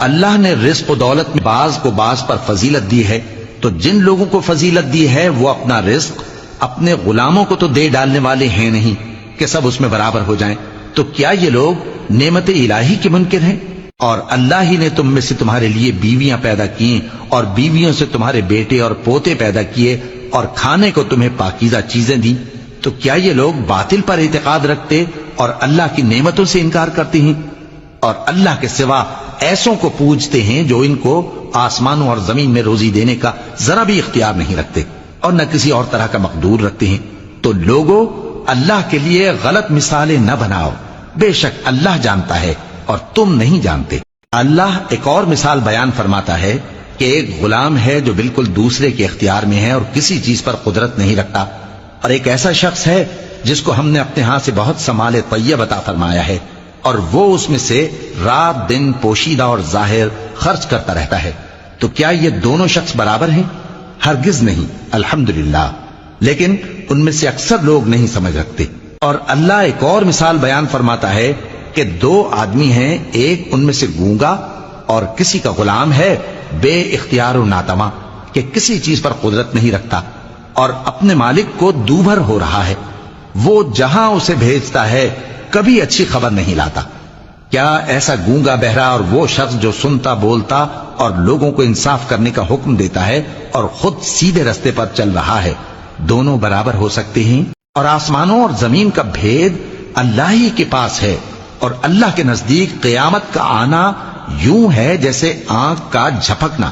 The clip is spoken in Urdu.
اللہ نے رزق و دولت میں بعض کو بعض پر فضیلت دی ہے، تو جن لوگوں کو فضیلت دی ہے وہ اپنا رزق اپنے غلاموں کو تو دے ڈالنے والے ہیں نہیں کہ سب اس میں برابر ہو جائیں، تو کیا یہ لوگ نعمت الہی کے منکر ہیں؟ اور اللہ ہی نے تم میں سے تمہارے لیے بیویاں پیدا کی اور بیویوں سے تمہارے بیٹے اور پوتے پیدا کیے اور کھانے کو تمہیں پاکیزہ چیزیں دیں، تو کیا یہ لوگ باطل پر اعتقاد رکھتے اور اللہ کی نعمتوں سے انکار کرتے ہیں؟ اور اللہ کے سوا ایسوں کو پوجتے ہیں جو ان کو آسمانوں اور زمین میں روزی دینے کا ذرا بھی اختیار نہیں رکھتے اور نہ کسی اور طرح کا مقدور رکھتے ہیں۔ تو لوگوں، اللہ کے لیے غلط مثالیں نہ بناؤ، بے شک اللہ جانتا ہے اور تم نہیں جانتے۔ اللہ ایک اور مثال بیان فرماتا ہے کہ ایک غلام ہے جو بالکل دوسرے کے اختیار میں ہے اور کسی چیز پر قدرت نہیں رکھتا، اور ایک ایسا شخص ہے جس کو ہم نے اپنے ہاں سے بہت سا مال طیب عطا فرمایا ہے اور وہ اس میں سے رات دن پوشیدہ اور ظاہر خرچ کرتا رہتا ہے، تو کیا یہ دونوں شخص برابر ہیں؟ ہرگز نہیں، الحمدللہ، لیکن ان میں سے اکثر لوگ نہیں سمجھ رکھتے۔ اور اللہ ایک اور مثال بیان فرماتا ہے کہ دو آدمی ہیں، ایک ان میں سے گونگا اور کسی کا غلام ہے بے اختیار و ناتواں کہ کسی چیز پر قدرت نہیں رکھتا اور اپنے مالک کو دوبھر ہو رہا ہے، وہ جہاں اسے بھیجتا ہے کبھی اچھی خبر نہیں لاتا۔ کیا ایسا گونگا بہرا اور وہ شخص جو سنتا بولتا اور لوگوں کو انصاف کرنے کا حکم دیتا ہے اور خود سیدھے رستے پر چل رہا ہے، دونوں برابر ہو سکتے ہیں؟ اور آسمانوں اور زمین کا بھید اللہ ہی کے پاس ہے، اور اللہ کے نزدیک قیامت کا آنا یوں ہے جیسے آنکھ کا جھپکنا۔